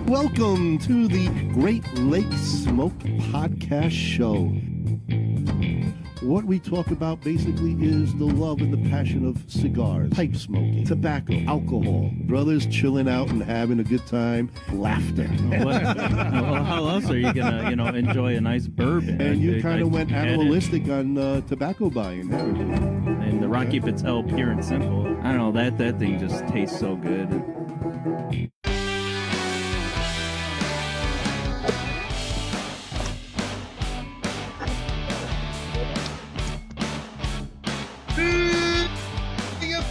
Welcome to the Great Lakes Smoke Podcast Show. What we talk about basically is the love and the passion of cigars, pipe smoking, tobacco, alcohol, brothers chilling out and having a good time, laughter. Well, how else are you gonna, enjoy a nice bourbon? And you kind of went animalistic on tobacco buying, haven't you? And the Rocky Patel Pure and Simple. I don't know, that thing just tastes so good.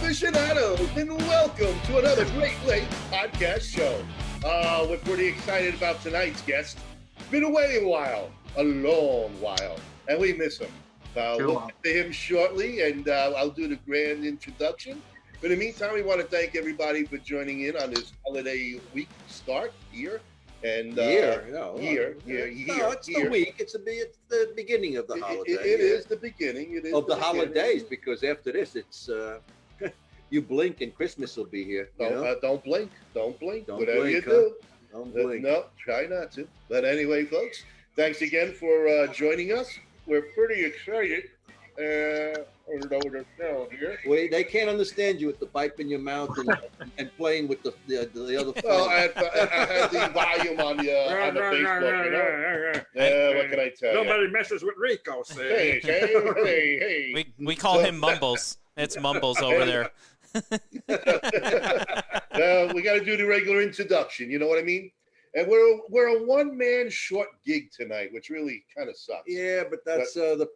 Aficionados, and welcome to another Great Lakes Podcast Show. We're pretty excited about tonight's guest. Been away a while, a long while, and we miss him. We'll get to him shortly, and I'll do the grand introduction. But in the meantime, we want to thank everybody for joining in on this holiday week start here. And year. No, it's the week. It's the beginning of the holiday. It is the beginning. It is of the holidays, because after this, it's you blink and Christmas will be here. Don't blink. Don't blink. Don't Whatever blink, you do. Don't blink. No, try not to. But anyway, folks, thanks again for joining us. We're pretty excited. Wait, they can't understand you with the pipe in your mouth and playing with the other phone. Well, I had the volume on the Facebook. What can I tell you? Nobody messes with Rico. Hey. We call him Mumbles. It's Mumbles over there. We got to do the regular introduction. You know what I mean? And we're a one-man short gig tonight, which really kind of sucks. Yeah, but that's the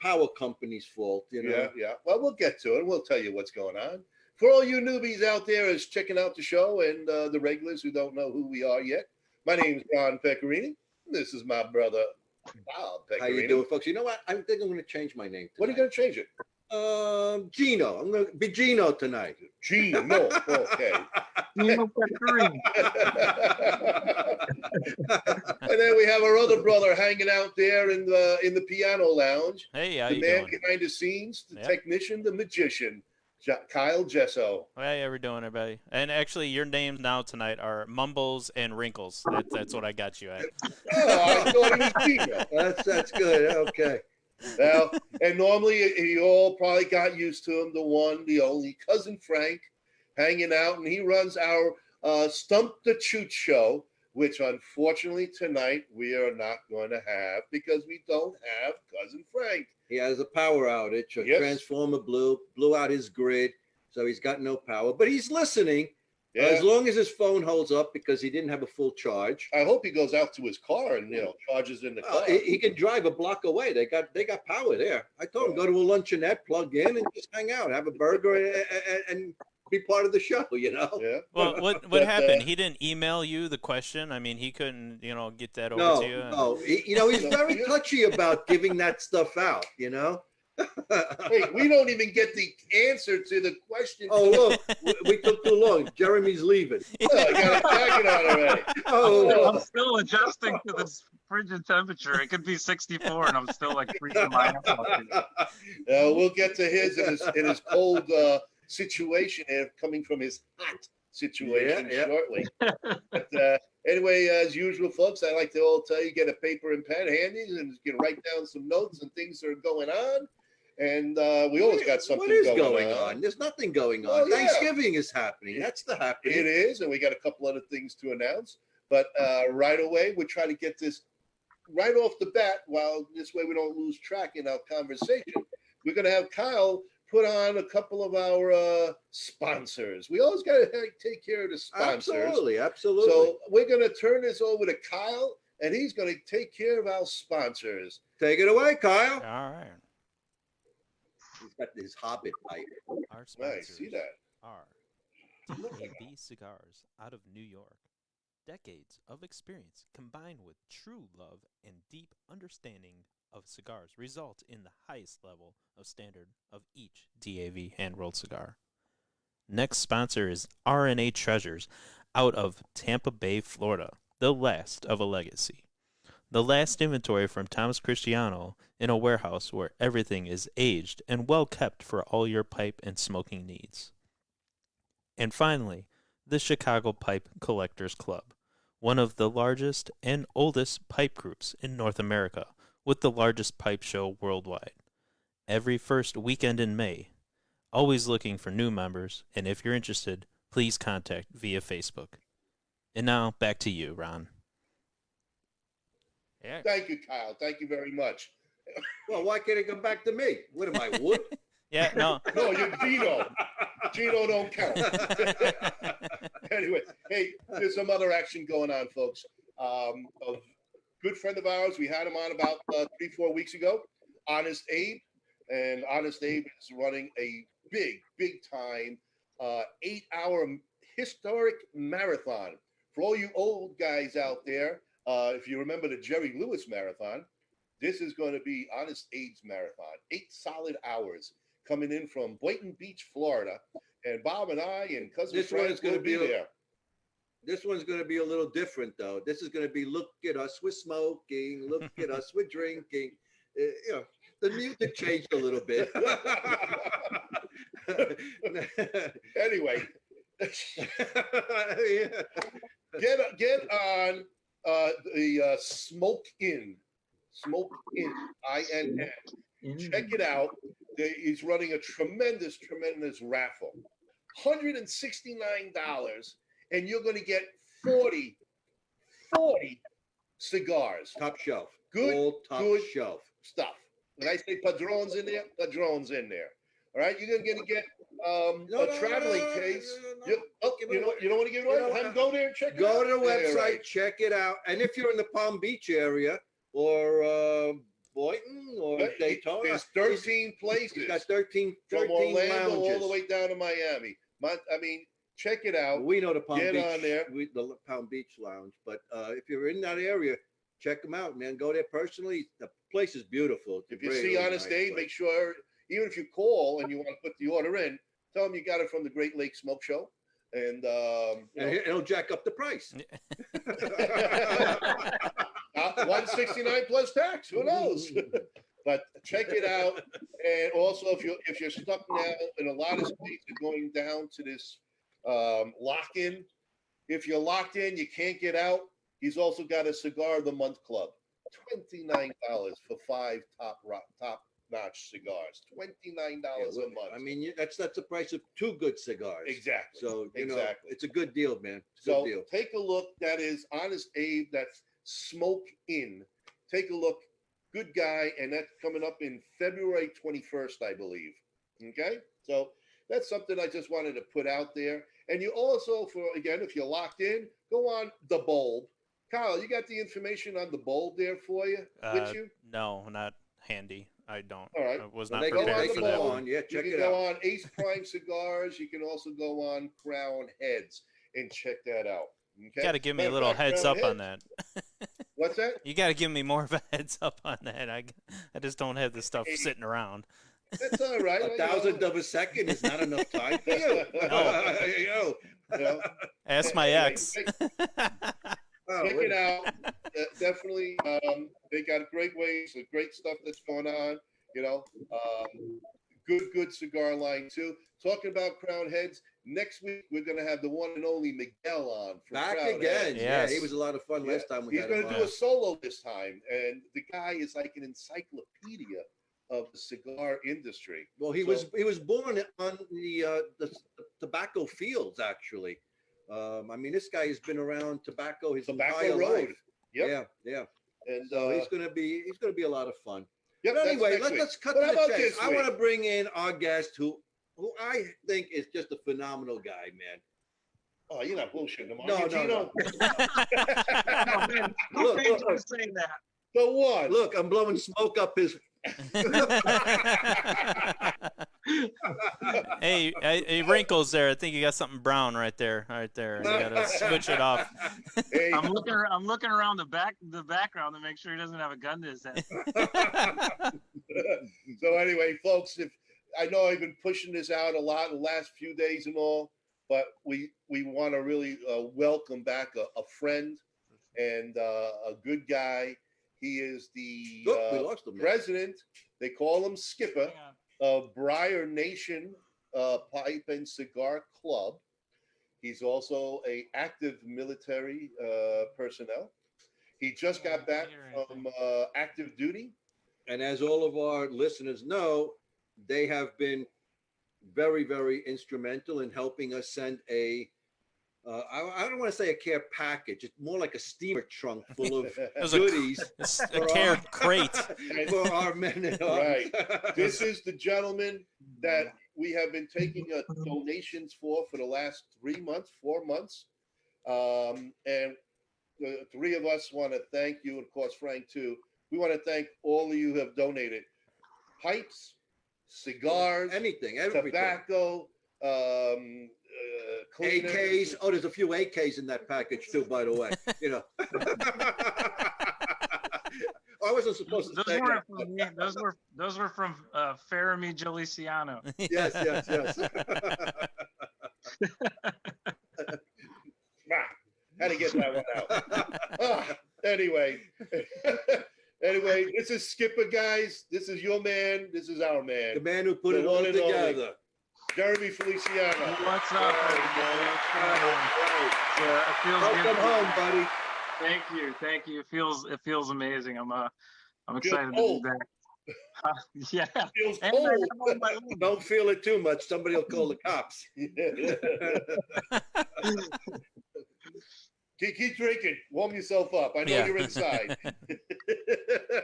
power company's fault, Yeah. Well, we'll get to it. We'll tell you what's going on. For all you newbies out there is checking out the show, and the regulars who don't know who we are yet, my name's Ron Pecorini. This is my brother, Bob Pecorini. How you doing, folks? You know what? I think I'm going to change my name tonight. What are you going to change it? Gino. I'm going to be Gino tonight. Gino. Okay. Gino Pecorini. And then we have our other brother hanging out there in the piano lounge. Hey, how the you man doing? behind the scenes, the Yep. technician, the magician, Kyle Gesso. Hey, how we doing, everybody? And actually, your names now tonight are Mumbles and Wrinkles. That's what I got you at. Oh, I thought it was Gino. That's good. Okay. Well, and normally you all probably got used to him, the one, the only, Cousin Frank, hanging out, and he runs our Stump the Chooch show, which unfortunately tonight we are not going to have because we don't have Cousin Frank. He has a power outage. A transformer blew out his grid, so he's got no power. But he's listening. Yeah. As long as his phone holds up, because he didn't have a full charge. I hope he goes out to his car and charges in the car. He can drive a block away. They got power there. I told him go to a luncheonette, plug in, and just hang out, have a burger, and be part of the show. Yeah. Well, what happened? He didn't email you the question. I mean, he couldn't, get that over to you. No. He's very touchy about giving that stuff out. Hey, we don't even get the answer to the question. Oh, look, we took too long. Jeremy's leaving. I got a jacket on already. I'm still adjusting to this frigid temperature. It could be 64, and I'm still freezing my ass off. We'll get to his in his cold situation and coming from his hot situation shortly. But anyway, as usual, folks, I like to all tell you, get a paper and pen handy and you can write down some notes and things that are going on. And we always got something going on. There's nothing going on. Thanksgiving is happening. That's the happening. It is, and we got a couple other things to announce. But right away, we're trying to get this right off the bat. While this way we don't lose track in our conversation, we're going to have Kyle put on a couple of our sponsors. We always got to take care of the sponsors. Absolutely. So we're going to turn this over to Kyle, and he's going to take care of our sponsors. Take it away, Kyle. All right. He's got his Hobbit pipe. Our sponsors Nice, see that. are TAV Cigars out of New York. Decades of experience combined with true love and deep understanding of cigars result in the highest level of standard of each DAV hand-rolled cigar. Next sponsor is RNA Treasures out of Tampa Bay, Florida, the last of a legacy. The last inventory from Thomas Cristiano in a warehouse where everything is aged and well kept for all your pipe and smoking needs. And finally, the Chicago Pipe Collectors Club, one of the largest and oldest pipe groups in North America, with the largest pipe show worldwide. Every first weekend in May. Always looking for new members, and if you're interested, please contact via Facebook. And now, back to you, Ron. Yeah. Thank you, Kyle. Thank you very much. Well, why can't it come back to me? What am I, wood? Yeah, no. No, you're Gino. Gino don't count. Anyway, hey, there's some other action going on, folks. A good friend of ours, we had him on about 3-4 weeks ago, Honest Abe. And Honest Abe is running a big time 8-hour historic marathon. For all you old guys out there, if you remember the Jerry Lewis marathon, this is going to be Honest Abe's marathon. 8 solid hours coming in from Boynton Beach, Florida. And Bob and I and Cousin Frank will be there. This one's going to be a little different, though. This is going to be, look at us, we're smoking. Look at us, we're drinking. The music changed a little bit. Anyway, get on the Smoke In, INN. Check it out. He's running a tremendous raffle. $169, and you're going to get 40 cigars. Top shelf. Good, all top good shelf stuff. When I say padrones in there, padrones in there. All right, you're gonna get a traveling case. You don't want to give it away? Have them go there and check it out. Go to the website, right. check it out. And if you're in the Palm Beach area or Boynton or Daytona, There's 13 places. He's got 13 from Orlando lounges. all the way down to Miami. I mean, check it out. We know the Palm Get Beach. on there. The Palm Beach Lounge. But if you're in that area, check them out, man. Go there personally. The place is beautiful. If you see Honest Abe, make sure, even if you call and you want to put the order in, tell them you got it from the Great Lakes Smoke Show. And it'll jack up the price. 169 plus tax. Who knows? But check it out. And also, if you're stuck now in a lot of states are going down to this lock-in. If you're locked in, you can't get out. He's also got a Cigar of the Month Club. $29 for 5 top-notch cigars. $29 a month. I mean, that's the price of 2 good cigars. Exactly. So exactly. It's a good deal, man. It's a So good deal. take a look. That is Honest Abe. That's Smoke In. Take a look. Good guy. And that's coming up in February 21st, I believe. Okay? So that's something I just wanted to put out there. And you also, if you're locked in, go on The Bulb. Kyle, you got the information on The Bulb there for you? With you? No, not handy. I don't. All right. I was Well, not they go prepared on for The that Bulb. one. Yeah, You check can it go out. on Ace Prime Cigars. You can also go on Crown Heads and check that out. Okay? You got to give me a Matter of little fact, heads Crown up on Heads- that. What's that? You got to give me more of a heads up on that. I just don't have the stuff sitting around. That's all right. A thousandth of a second is not enough time for you. No. You know, Ask my ex. Check it out. Definitely. They got great ways, great stuff that's going on. Good cigar line too. Talking about Crown Heads, next week we're going to have the one and only Miguel on. From Back Crown again. Heads. Yeah, Yes. he was a lot of fun last time we He's had going him to on. do a solo this time, and the guy is like an encyclopedia of the cigar industry. Well, he was born on the tobacco fields, actually. I mean, this guy has been around tobacco his Tobacco entire Road. life. Yep. Yeah. And So he's gonna be a lot of fun. yep, But that's anyway, next week. let's cut What to the about chase. this I week? want to bring in our guest who I think is just a phenomenal guy, man. Oh, you're not bullshitting him, are No, you, no, Gino? Oh, man, who Look, made you look. say that? The one. Look, I'm blowing smoke up his. hey, wrinkles there. I think you got something brown right there. You got to switch it off. Hey, I'm looking around the background to make sure he doesn't have a gun to his head. so anyway, folks, I know I've been pushing this out a lot in the last few days and all, but we want to really welcome back a friend and a good guy. He is the We lost him. president. They call him Skipper of Briar Nation Pipe and Cigar Club. He's also a active military personnel. He just got back from active duty. And as all of our listeners know, they have been very, very instrumental in helping us send I don't want to say a care package. It's more like a steamer trunk full of goodies. A care crate. For our men and Right. This is the gentleman that we have been taking donations for the last 4 months. And the three of us want to thank you, and of course, Frank, too. We want to thank all of you who have donated pipes, cigars, everything. tobacco, cleaners. AKs. Oh, there's a few AKs in that package too, by the way. You know. I wasn't supposed to say that. From me. Those were from Jeremy Feliciano. Yes. Had to get that one out. Anyway, this is Skipper, guys. This is your man. This is our man. The man who put it all together. Jeremy Feliciano. What's up, everybody? It feels Welcome good. home, buddy. Thank you. It feels amazing. I'm excited to be back. Yeah. Feels And cold. I have all my own. Don't feel it too much. Somebody will call the cops. Keep drinking. Warm yourself up. I know Yeah. you're inside.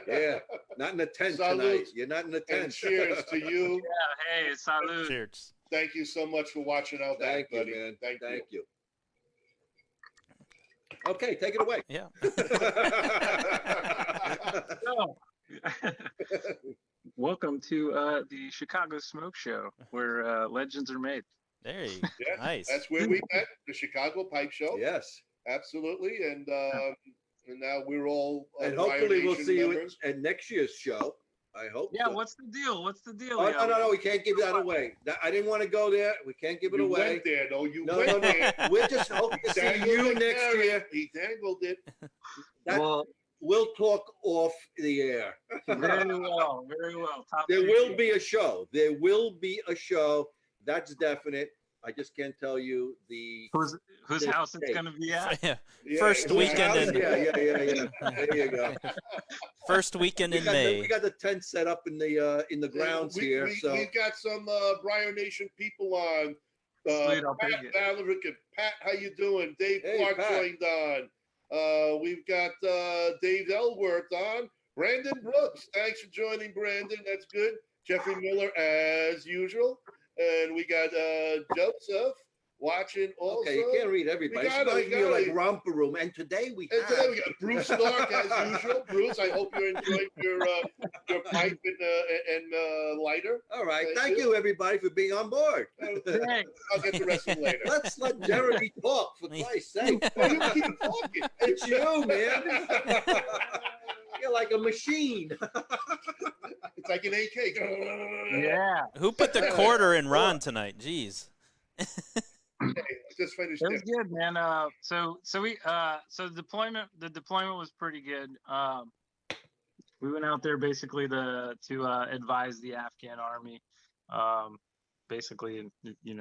Yeah, not in the tent Salute. tonight. You're not in the And tent. cheers to you. Yeah, hey, salud. Cheers. Thank you so much for watching out back, Thank you, buddy. man. Thank you. you. Okay, take it away. Yeah. So, welcome to the Chicago Smoke Show, where legends are made. There you Yeah, Nice. That's where we met, the Chicago Pipe Show. Yes, Absolutely. And now we're all and Briar hopefully we'll Nation see members. you at next year's show. I hope. Yeah, so. what's the deal? What's the deal? Oh, Yeah, no, we can't give that away. I didn't want to go there. We can't give it You away. went there, though. You No, went there. We're just hoping to see Dangled you the next carrot. year. He dangled it. That- Well, We'll talk off the air. very well, very well. Top There secret. will be a show. There will be a show. That's definite. I just can't tell you the whose the house it's date. gonna be at. Yeah. Yeah, First exactly. weekend in Yeah. There you go. first weekend in May. We got the tent set up in the grounds here. So We've got some Briar Nation people on. Sweet, I'll Pat take it. Ballerick and Pat, how you doing? Dave Hey, Clark Pat. joined on. We've got Dave Elworth on. Brandon Brooks, thanks for joining, Brandon. That's good. Jeffrey Miller, as usual. And we got Joseph watching also. okay, you can't read everybody. We got it, It's we like, got like it. romper room. And today we And have. today we got Bruce Stark as usual. Bruce, I hope you're enjoying your pipe and lighter. All right. Thank Thank you. you, everybody, for being on board. Thanks. I'll get the rest of them later. Let's let Jeremy talk, for Christ's sake. Why you keep talking? It's you, man. You're like a machine. It's like an AK. Yeah. Who put the quarter in Ron tonight? Jeez. Just finished It was it. good, man. So the deployment was pretty good. We went out there basically to advise the Afghan army, basically in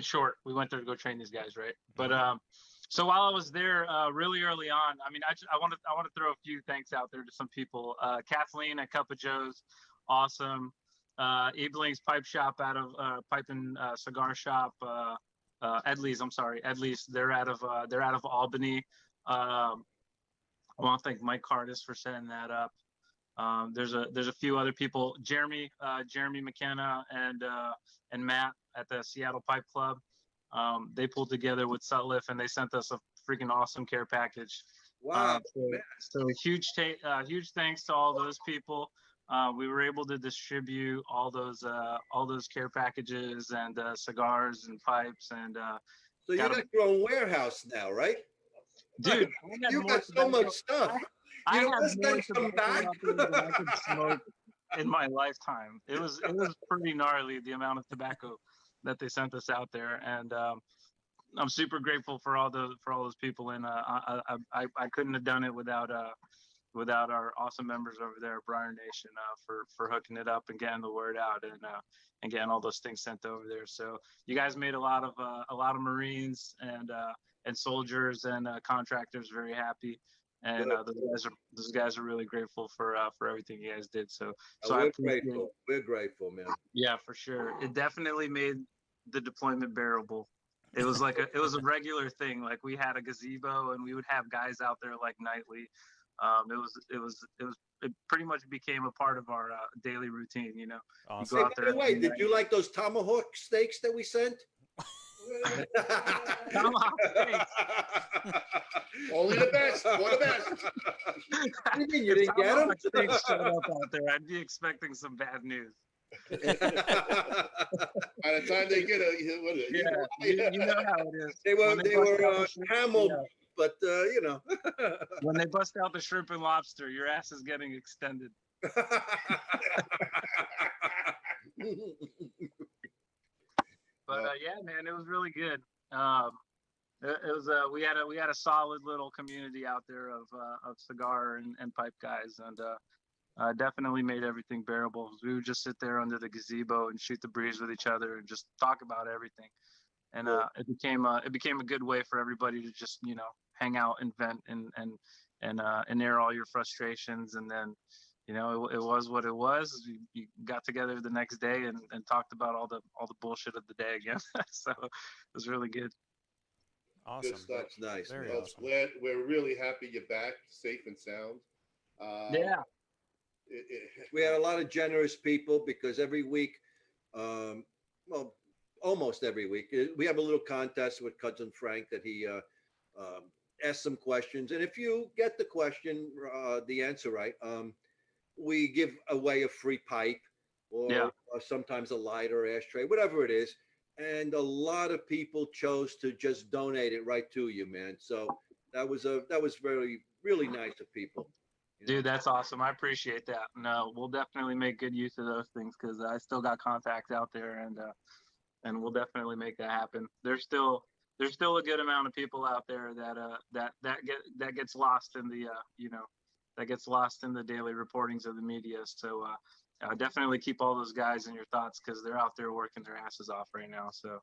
short, we went there to go train these guys, right? But so while I was there, really early on, I mean, I want to throw a few thanks out there to some people. Kathleen at Cup of Joe's, awesome. Ebling's Pipe Shop out of Pipe and Cigar Shop. Edley's. They're out of Albany. I want to thank Mike Cardis for setting that up. There's a few other people, Jeremy McKenna and Matt at the Seattle Pipe Club. They pulled together with Sutliff and they sent us a freaking awesome care package. Wow. So huge thanks to all those people. We were able to distribute all those care packages and cigars and pipes and So you got your own warehouse now, right? dude, You got so much stuff. I You know, have let's more then come tobacco back. out there than I could smoke in my lifetime. It was pretty gnarly, the amount of tobacco that they sent us out there, and I'm super grateful for all those people, and I couldn't have done it without our awesome members over there at Briar Nation for hooking it up and getting the word out and getting all those things sent over there. So you guys made a lot of Marines and soldiers and contractors very happy, and those guys are really grateful for everything you guys did. So we're grateful. We're grateful, man. Yeah, for sure. It definitely made the deployment bearable. It was like it was a regular thing. Like we had a gazebo and we would have guys out there like nightly. It pretty much became a part of our daily routine, you know. Awesome. Hey, by the way, did you like those tomahawk steaks that we sent? Tomahawk steaks. Only the best. Only the best. What do you mean you didn't get them? Steaks showed up out there, I'd be expecting some bad news. By the time they get you know how it is. They were camel, but you know. When they bust out the shrimp and lobster, your ass is getting extended. But yeah, man, it was really good. It was we had a solid little community out there of cigar and pipe guys, and definitely made everything bearable. We would just sit there under the gazebo and shoot the breeze with each other and just talk about everything. And it became a good way for everybody to just, you know, hang out and vent and air all your frustrations. And then, you know, it was what it was. You got together the next day and talked about all the bullshit of the day again. So it was really good. Awesome. Good stuff. That's nice. Very Well, awesome. we're really happy you're back, safe and sound. Yeah. We had a lot of generous people because every week, well, almost every week, we have a little contest with Cousin Frank that he asks some questions. And if you get the question, the answer right, we give away a free pipe or sometimes a lighter, ashtray, whatever it is. And a lot of people chose to just donate it right to you, man. So that was really nice of people. Dude, that's awesome. I appreciate that. No, we'll definitely make good use of those things because I still got contacts out there, and we'll definitely make that happen. There's still a good amount of people out there that gets lost in the that gets lost in the daily reportings of the media. So definitely keep all those guys in your thoughts because they're out there working their asses off right now. So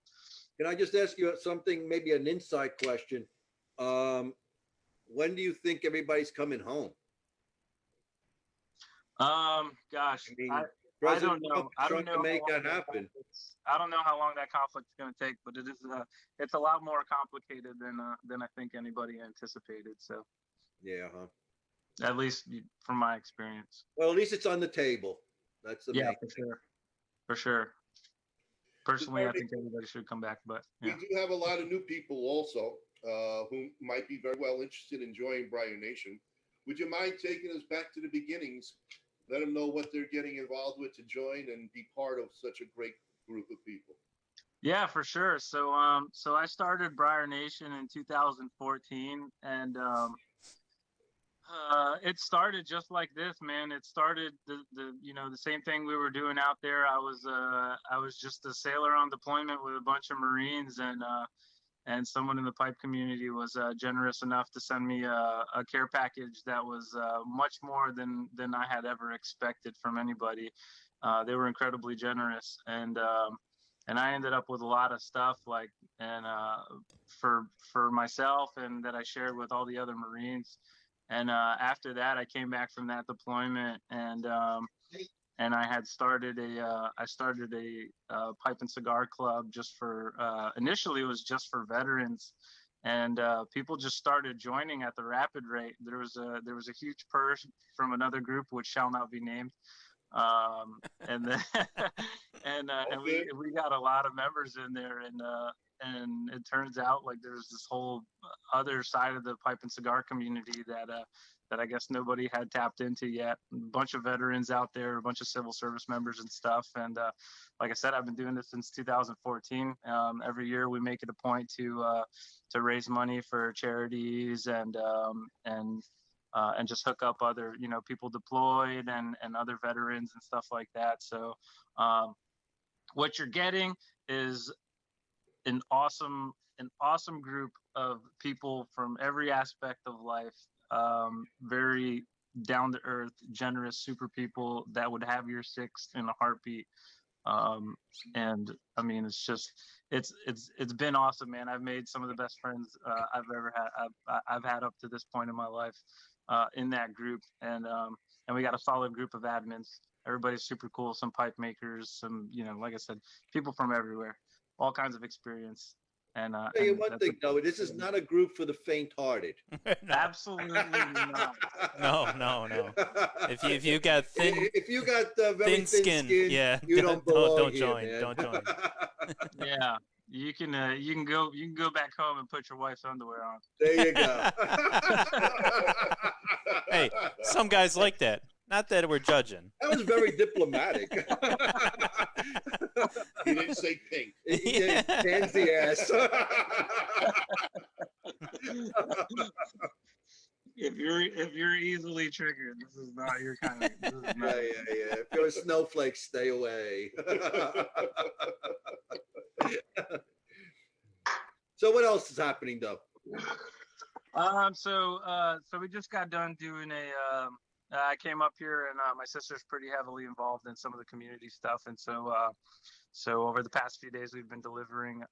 can I just ask you something, maybe an inside question? When do you think everybody's coming home? Gosh, I don't know. I don't know to make that happen. I don't know how long that conflict is going to take, but it's a lot more complicated than I think anybody anticipated. So yeah, at least from my experience. Well, at least it's on the table. That's the main thing. For sure. Personally, I think everybody should come back, but yeah. We do have a lot of new people also who might be very well interested in joining Briar Nation. Would you mind taking us back to the beginnings? Let them know what they're getting involved with to join and be part of such a great group of people. Yeah, for sure. So I started Briar Nation in 2014, and it started just like this, man. It started the same thing we were doing out there. I was just a sailor on deployment with a bunch of Marines, and someone in the pipe community was generous enough to send me a care package that was much more than I had ever expected from anybody. They were incredibly generous, and I ended up with a lot of stuff for myself, and that I shared with all the other Marines. And after that, I came back from that deployment, and I had started a pipe and cigar club just for initially it was just for veterans, and people just started joining at the rapid rate. There was a huge purse from another group which shall not be named, and then and we got a lot of members in there, and it turns out like there's this whole other side of the pipe and cigar community that I guess nobody had tapped into yet. A bunch of veterans out there, a bunch of civil service members and stuff. And like I said, I've been doing this since 2014. Every year we make it a point to raise money for charities and just hook up other, people deployed and other veterans and stuff like that. So what you're getting is an awesome an awesome group of people from every aspect of life. Very down to earth, generous, super people that would have your six in a heartbeat. And I mean, it's been awesome, man. I've made some of the best friends I've ever had. I've had up to this point in my life in that group, and we got a solid group of admins. Everybody's super cool. Some pipe makers, some, like I said, people from everywhere, all kinds of experience. And I'll tell you one thing, though, this is not a group for the faint-hearted. No. Absolutely not. No. If you got if you got very thin skin, yeah, you don't belong don't here, join. man. Don't join. Yeah, you can go back home and put your wife's underwear on. There you go. Hey, some guys like that. Not that we're judging. That was very diplomatic. He didn't say pink. Yeah, pansy ass. If you're easily triggered, this is not your kind of. This is not, Yeah. If you're a snowflake, stay away. So what else is happening, though? So we just got done doing I came up here, and my sister's pretty heavily involved in some of the community stuff, and so over the past few days we've been delivering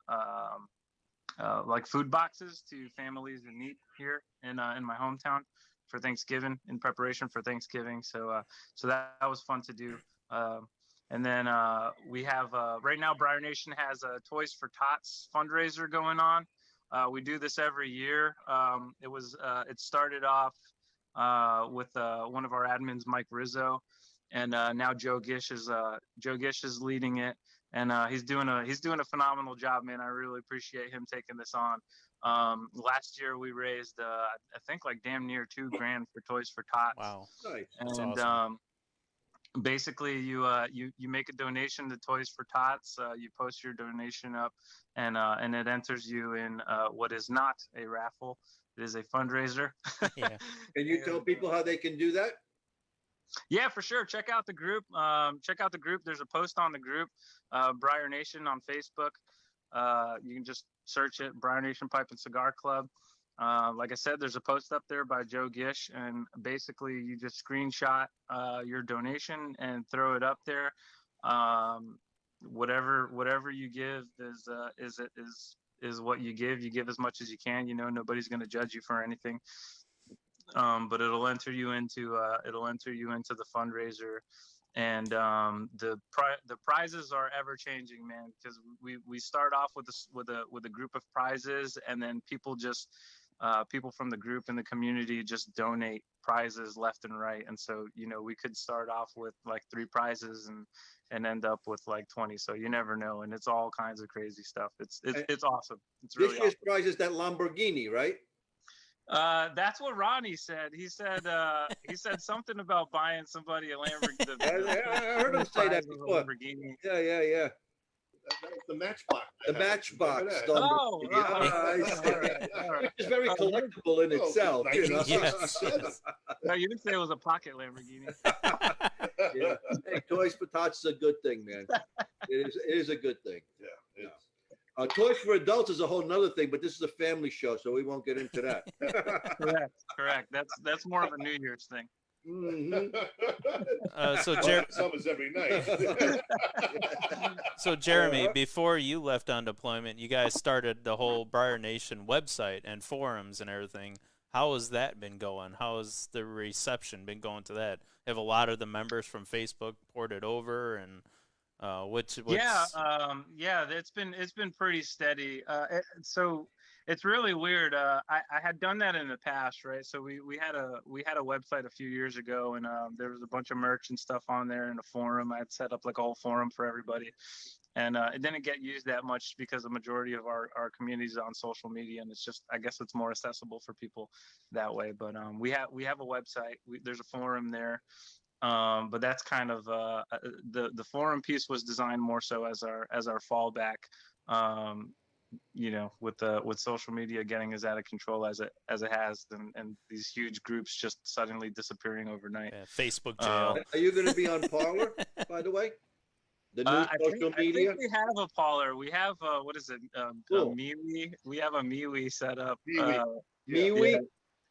like food boxes to families in need here in my hometown for Thanksgiving, in preparation for Thanksgiving. So that was fun to do. And then we have right now Briar Nation has a Toys for Tots fundraiser going on. We do this every year. It started off with one of our admins, Mike Rizzo, and now Joe Gish is leading it, and he's doing a phenomenal job, man. I really appreciate him taking this on. Last year we raised I think like damn near $2,000 for Toys for Tots. Wow, Nice. that's And awesome. basically you make a donation to Toys for Tots. You post your donation up, and it enters you in what is not a raffle. It is a fundraiser. Yeah. Can you tell people how they can do that? Yeah, for sure. Check out the group. There's a post on the group, Briar Nation on Facebook. You can just search it, Briar Nation Pipe and Cigar Club. Like I said, there's a post up there by Joe Gish, and basically you just screenshot your donation and throw it up there. Whatever you give is what you give. You give as much as you can. Nobody's going to judge you for anything. But it'll enter you into the fundraiser, and the prizes are ever changing, man. Because we start off with a group of prizes, and then people from the group and the community just donate prizes left and right. And so we could start off with like 3 prizes and end up with like 20. So you never know, and it's all kinds of crazy stuff. It's awesome. It's really This year's awesome. prize is that Lamborghini, right? That's what Ronnie said. He said something about buying somebody a Lamborghini. I heard him say that before. Lamborghini. Yeah. That was the Matchbox. The Matchbox. Oh, I see. all right. It's very collectible in itself. Yes. No, you didn't say it was a pocket Lamborghini. Yeah. Hey, Toys for Tots is a good thing, man. It is a good thing. Yeah. Toys for Adults is a whole nother thing, but this is a family show, so we won't get into that. Correct. That's more of a New Year's thing. Mhm. Some is every night. So Jeremy, before you left on deployment, you guys started the whole Briar Nation website and forums and everything. How has that been going? How has the reception been going to that? Have a lot of the members from Facebook ported over, and what's yeah, it's been pretty steady. So it's really weird. I had done that in the past, right? So we had a website a few years ago, and there was a bunch of merch and stuff on there, and a forum. I had set up like a whole forum for everybody, and it didn't get used that much because the majority of our community is on social media, and I guess it's more accessible for people that way. But we have a website. There's a forum there. But that's kind of the forum piece was designed more so as our fallback. With social media getting as out of control as it has, and these huge groups just suddenly disappearing overnight. Facebook jail. Are you going to be on Parler, by the way? The new social media. I think we have a Parler. We have what is it? Cool. A MeWe. We have a MeWe set up. MeWe. MeWe.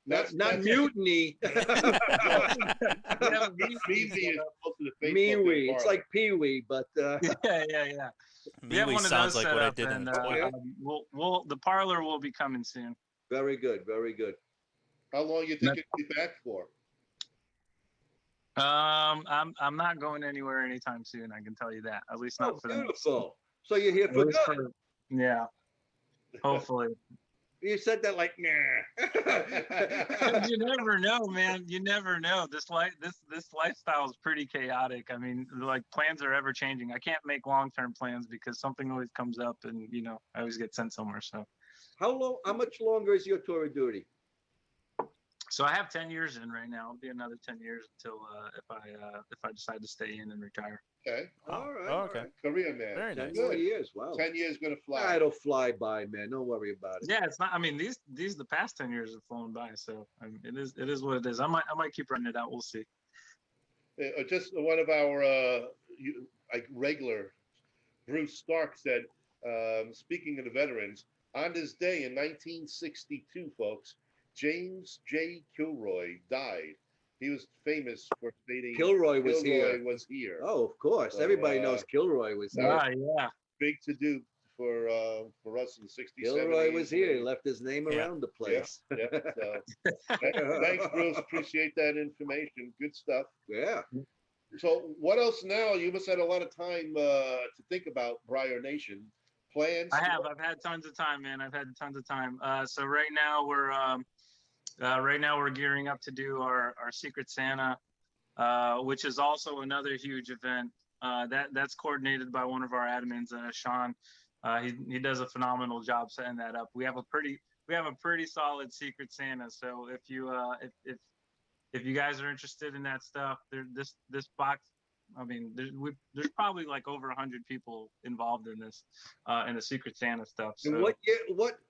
Yeah. Not mutiny. We have a MeWe is close to the Facebook MeWe. and It's Parler. like Pee-wee, but yeah. We have MeWe one of sounds those like set what I up, did in and the toilet. we'll the Parler will be coming soon. very good, very good. How long you think it'll be back for? I'm not going anywhere anytime soon. I can tell you that. At least not Oh, for the next. beautiful. So you're here At for least good. for- yeah. Hopefully. You said that like, nah. You never know, man. You never know. This lifestyle is pretty chaotic. I mean, like plans are ever changing. I can't make long-term plans because something always comes up, and I always get sent somewhere. So How much longer is your tour of duty? I have 10 years in right now. It'll be another 10 years until if I decide to stay in and retire. Okay. All right. Oh, all okay. right. Korea, man. Very 10 nice. more years. Wow. 10 years gonna fly. It'll fly by, man. Don't worry about it. Yeah, it's not. I mean, these the past 10 years have flown by. So I mean, it is what it is. I might keep running it out. We'll see. Just one of our regular, Bruce Stark said, speaking of the veterans, on this day in 1962, folks, James J. Kilroy died. He was famous for stating Kilroy was here. was here. Oh, of course. So, Everybody knows Kilroy was here. Yeah. Big to do for us in the 60s. Kilroy 70s, was here. He and- left his name Yeah. around the place. Yeah, so, thanks, Bruce. Appreciate that information. Good stuff. Yeah. So, what else now? You must have had a lot of time to think about Briar Nation plans. I have. I've had tons of time, man. I've had tons of time. So right now we're gearing up to do our Secret Santa, which is also another huge event. That's coordinated by one of our admins, Sean. He does a phenomenal job setting that up. We have a pretty solid Secret Santa. So if you guys are interested in that stuff, this box. I mean, there's probably like over 100 people involved in this, in the Secret Santa stuff. So. And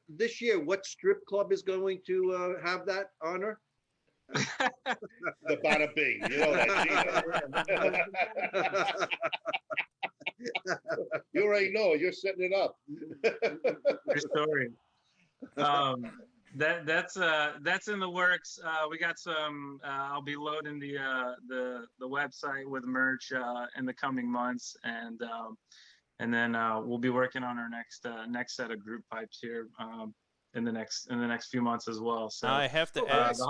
this year, what strip club is going to have that honor? The Bada Bing, you know that. You already know. You're setting it up. True story. That's in the works. We got some. I'll be loading the website with merch in the coming months, and then we'll be working on our next set of group pipes here in the next few months as well. So I have to ask.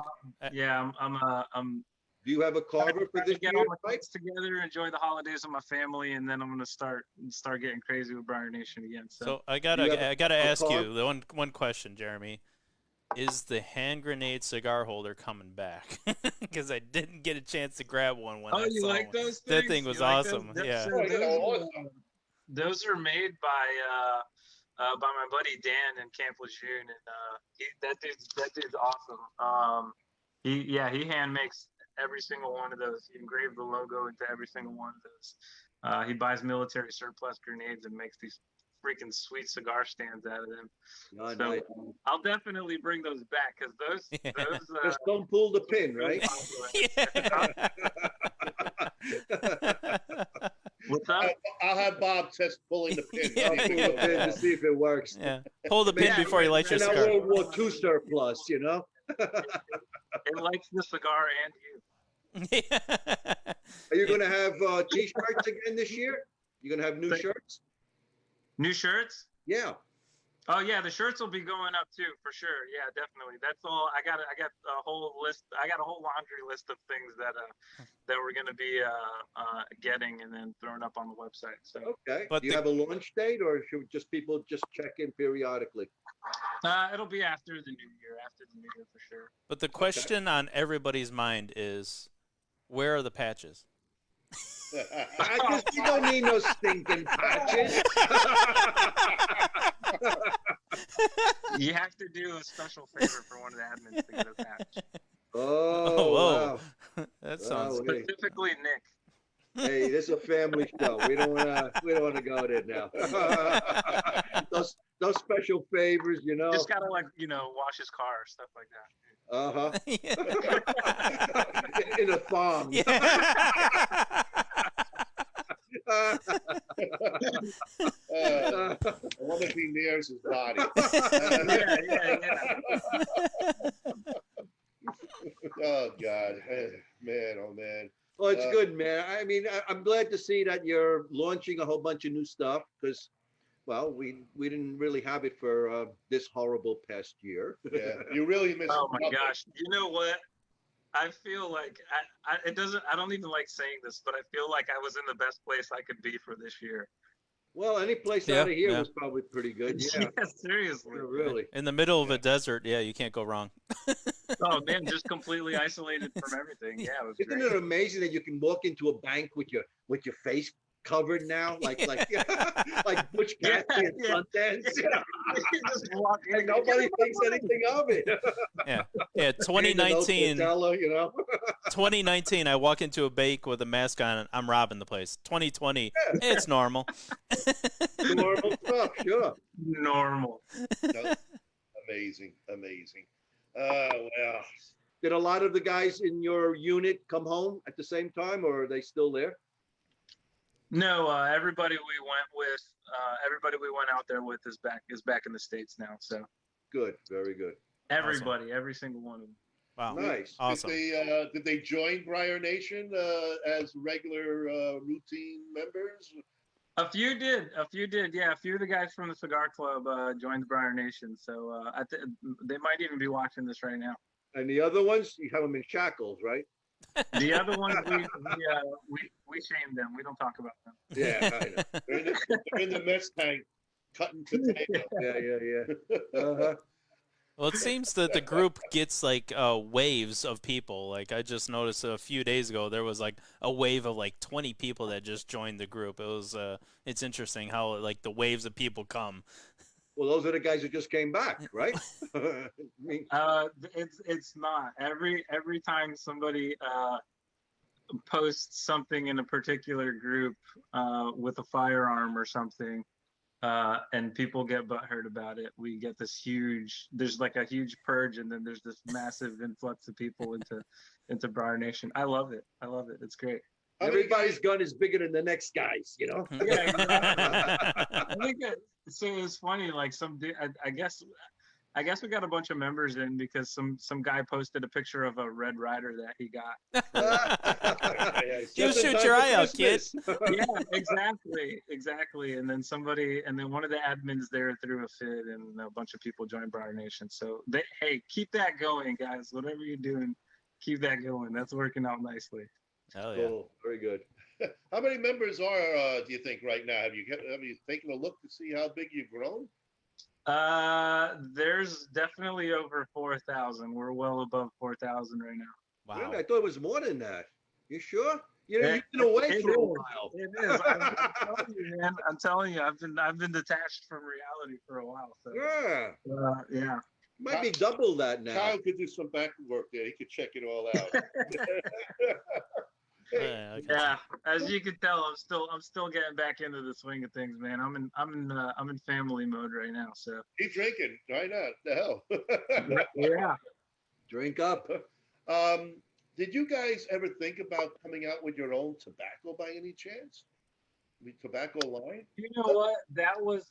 yeah, I'm Do you have a carver for trying this to get year? all my kids together, enjoy the holidays with my family, and then I'm gonna start getting crazy with Briar Nation again. So I Do you gotta have a ask you card? the one question, Jeremy. Is the hand grenade cigar holder coming back? Because I didn't get a chance to grab one when I you saw like one. those That things? thing You was like awesome. those? Yeah. So awesome. those are made by my buddy Dan in Camp Lejeune, and that dude's awesome. He hand makes every single one of those. He engraved the logo into every single one of those. He buys military surplus grenades and makes these freaking sweet cigar stands out of them. Oh, So nice. I'll definitely bring those back because those Just don't pull the pin, really right? Yeah. What's up? I'll have Bob test pulling the pin. Yeah. I'll pull the pin to see if it works. Yeah. Hold the pin Yeah, before you light your And that cigar. World War II surplus, you know? It likes the cigar and you. Are you going to have T-shirts again this year? You're going to have new shirts? New shirts? Yeah. Oh yeah, the shirts will be going up too for sure. Yeah, definitely. That's all. I got a whole list. I got a whole laundry list of things that we're gonna be getting and then throwing up on the website. So Okay. But Do you have a launch date, or should people just check in periodically? it'll be after the new year. After the new year for sure. But the question on everybody's mind is, where are the patches? You don't need no stinking patches. You have to do a special favor for one of the admins to get a patch. Oh, whoa. wow. That sounds. Wow. Hey. Specifically Nick. Hey, this is a family show. We don't want to go there now. those special favors, you know. Just gotta wash his car, stuff like that. In a thong. Yeah. I wonder if he nears his body. Oh God, man, oh man. Well, it's good, man. I mean, I'm glad to see that you're launching a whole bunch of new stuff because, well, we didn't really have it for this horrible past year. Yeah, you really missed. Oh my gosh! You know what? I feel like it doesn't. I don't even like saying this, but I feel like I was in the best place I could be for this year. Well, any place out of here was probably pretty good. Yeah, Yeah, seriously. Yeah, really. In the middle of a desert, yeah, you can't go wrong. Oh man, just completely isolated from everything. Yeah, it was Isn't great. it amazing that you can walk into a bank with your face covered now, like like Butch Cassidy and Sundance? You know? You just walk in, And nobody thinks anything of it. Yeah. 2019. You know. 2019, I walk into a bank with a mask on and I'm robbing the place. 2020, it's normal. Normal stuff, sure. normal. No, amazing. Well, Did a lot of the guys in your unit come home at the same time, or are they still there? No, everybody we went out there with is back in the States now. So Good, very good. everybody, every single one of them. Wow. Nice. Awesome. did they join Briar Nation as regular routine members? A few did. Yeah, a few of the guys from the Cigar Club joined the Briar Nation. So they might even be watching this right now. And the other ones, you have them in shackles, right? The other ones, we shame them. We don't talk about them. Yeah, I know. They're in the mess tank, cutting potatoes. Yeah. Uh-huh. Well, it seems that the group gets like waves of people. Like I just noticed a few days ago, there was like a wave of like 20 people that just joined the group. It was it's interesting how like the waves of people come. Well, those are the guys who just came back, right? I mean, It's not every time somebody posts something in a particular group with a firearm or something, and people get butthurt about it. We get there's like a huge purge, and then there's this massive influx of people into Briar Nation. I love it. It's great. everybody's gun is bigger than the next guy's, you know? Yeah, exactly. I think so. It's funny. Like I guess we got a bunch of members in because some guy posted a picture of a Red Ryder that he got. You shoot your eye out, kid. Yeah, exactly. And then one of the admins there threw a fit, and a bunch of people joined Briar Nation. So hey, keep that going, guys. Whatever you're doing, keep that going. That's working out nicely. Hell yeah. Cool. Very good. How many members are do you think right now? Have you taken a look to see how big you've grown? There's definitely over 4,000. We're well above 4,000 right now. Wow. Really? I thought it was more than that. You sure? You know, you've been away for a while. It is. I'm telling you, man. I'm telling you, I've been detached from reality for a while. So Yeah. yeah. Might be double that now. Kyle could do some back work there. He could check it all out. Yeah, as you can tell, I'm still getting back into the swing of things, man. I'm in family mode right now. So Keep drinking. Why not? The hell. yeah. Drink up. Did you guys ever think about coming out with your own tobacco by any chance? The tobacco line? You know what? That was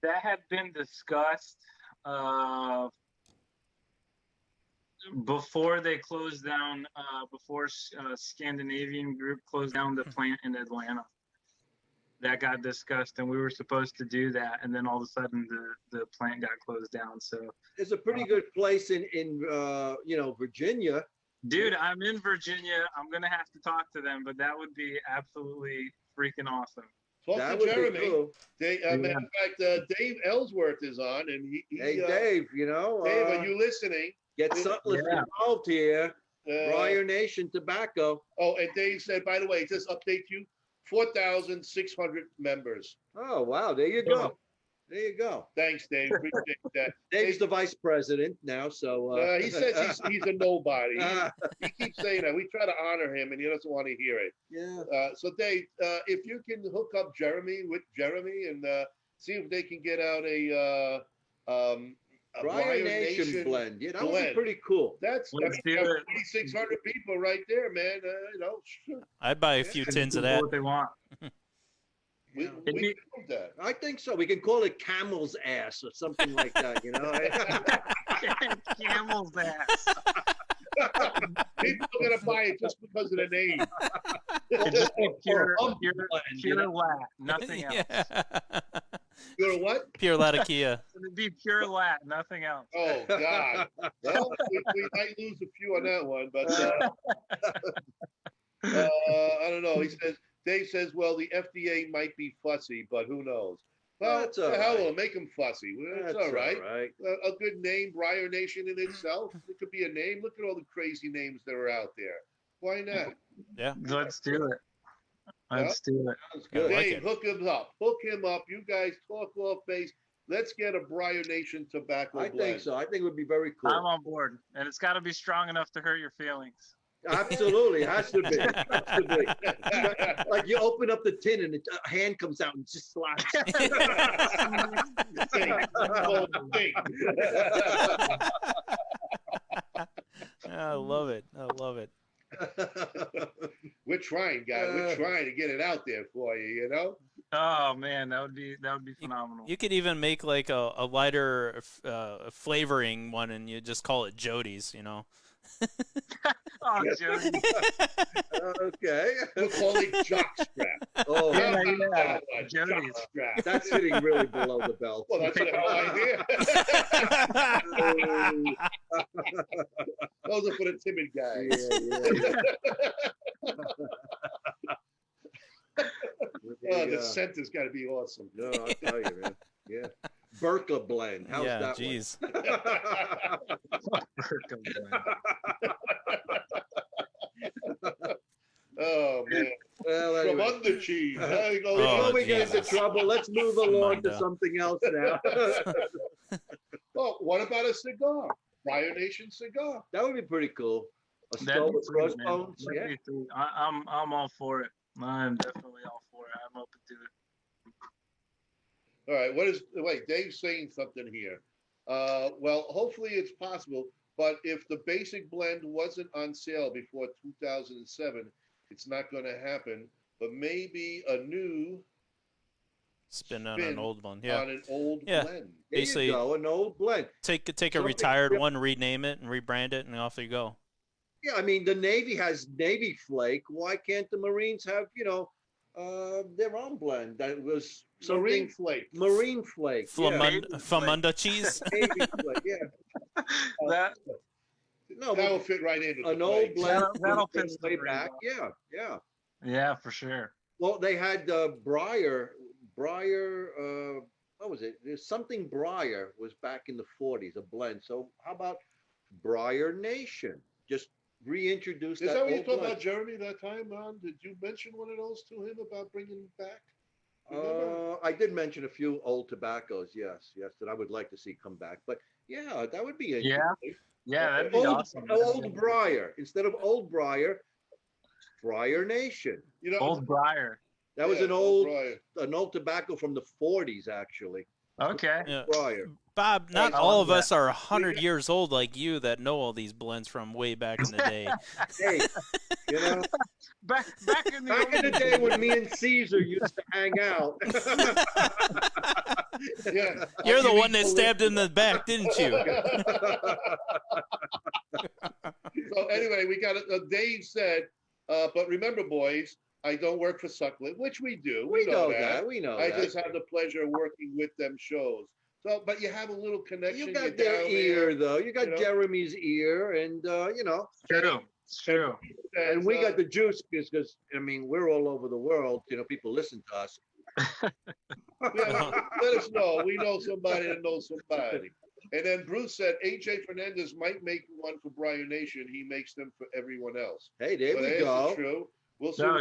that had been discussed before they closed down. Before Scandinavian Group closed down the plant in Atlanta. That got discussed, and we were supposed to do that, and then all of a sudden the plant got closed down. So There's a pretty good place in Virginia. dude, I'm in Virginia. I'm gonna have to talk to them, but that would be absolutely freaking awesome. Talk That to would be Jeremy. cool. Matter of fact, Dave Ellsworth is on, and he Hey, Dave, Dave, are you listening? get something involved here. Briar Nation Tobacco. Oh, and Dave said, by the way, just update you, 4,600 members. Oh, wow. There you go. There you go. Thanks, Dave. Appreciate that. Dave's the vice president now, so. He says he's a nobody. He keeps saying that. We try to honor him, and he doesn't want to hear it. Yeah. So, Dave, if you can hook up Jeremy with Jeremy and see if they can get out A Briar Nation blend. Yeah, that would be blend. pretty cool. That's Let's do it. 2,600 people right there, man. Sure. I'd buy a few tins of that. What they want. We It'd can be- do that. I think so. We can call it camel's ass or something like that, you know? Camel's ass. People are gonna buy it just because of the name. It's just a pure, Or pure, blend, you pure know? lat, nothing else. Yeah. You know what? Pure Latakia. It'd be pure lat, nothing else. Oh God. Well, we might lose a few on that one, but I don't know. Dave says, well, the FDA might be fussy, but who knows? Well, That's the all hell right. will make them fussy. It's That's all right. right. A good name, Briar Nation in itself. It could be a name. Look at all the crazy names that are out there. Why not? Yeah. Let's do it. Let's do it. Sounds I good. like Dave, it. hook him up. Hook him up. You guys talk off base. Let's get a Briar Nation tobacco I blend. think so. I think it would be very cool. I'm on board. And it's got to be strong enough to hurt your feelings. Absolutely, has to be. Has to be. Like you open up the tin and a hand comes out and just slaps. I love it. I love it. We're trying, guys. We're trying to get it out there for you, you know? Oh man, that would be phenomenal. You could even make like a lighter flavoring one, and you just call it Jody's. You know. Oh, Jody. Okay. We'll call it jockstrap. Oh, Yeah, How yeah. about that? Jody's. Jockstrap. that's sitting really below the belt. Well, that's the whole idea. Those are for the timid guys. Oh, the scent has got to be awesome. No, I'll tell you, man. Yeah. Burka blend. How's Yeah. that Jeez. Oh, man. Well, From anyway. under cheese. There you go. Oh, Before we get into Jesus. trouble, let's move along to Armando. something else now. Oh, what about a cigar? Briar Nation cigar. That would be pretty cool. A That'd skull be with sweet, man. crossbones. That'd Yeah. be sweet. I'm all for it. I'm definitely all for it. I'm open to it. All right. Wait, Dave's saying something here. Well, hopefully it's possible, but if the basic blend wasn't on sale before 2007, it's not going to happen. But maybe a new Spin on Spin an old one. Yeah. on an old Yeah. blend. There Basically- you go, an old blend. Take a Something retired different. one, rename it, and rebrand it, and off you go. Yeah, I mean, the Navy has Navy Flake. Why can't the Marines have, their own blend? That was Marine something. flake. Marine Flake. Famunda cheese. Yeah. Navy Flake, yeah. That No, That will but fit right into an the old flake. blend. That'll from fit the way Marine back. well. Yeah. yeah, for sure. Well, they had Briar, what was it? There's something Briar was back in the 40s, a blend. So how about Briar Nation? Just reintroduce Is that that what you old talked blend. about, Jeremy, that time, Ron? Did you mention one of those to him about bringing it back? Remember? I did mention a few old tobaccos, yes, that I would like to see come back. But yeah, that would be Yeah, interesting. yeah, that'd be awesome. Old Briar. Instead of Old Briar, Briar Nation. You know, Old Briar. That was yeah, an old tobacco from the 40s, actually. Okay. Yeah. Briar. Bob, not I all love of us are 100 years old like you that know all these blends from way back in the day. Hey, you know, Back in the back in the day when me and Caesar used to hang out. Yeah. You're the one that stabbed in the back, didn't you? So anyway, we got Dave said, but remember, boys, I don't work for Sucklet, which we do. We know that. We know I that. just have the pleasure of working with them shows. So, but you have a little connection. You you're got their down ear, though. You got you know. Jeremy's ear, and True. It's true. there. and we got the juice because I mean we're all over the world. People listen to us. Yeah, let us know. We know somebody that knows somebody. And then Bruce said AJ Fernandez might make one for Briar Nation. He makes them for everyone else. Hey, there So we there's the go. True. We'll see. No,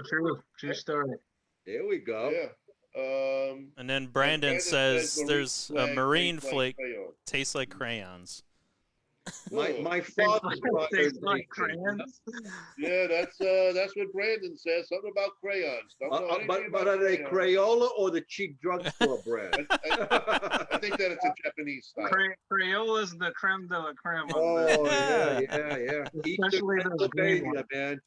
true story. There we go. Yeah. And then Brandon says there's a marine flake crayon. tastes like crayons. My Tastes father's brother. tastes like crayons. Yeah, that's what Brandon says. Something about crayons. Don't know anything But about are they crayons. Crayola or the cheap drugstore brand? I think that it's a Japanese style. Crayola's the creme de la creme. Of Oh the, yeah. Especially Eastern those green Pennsylvania, man.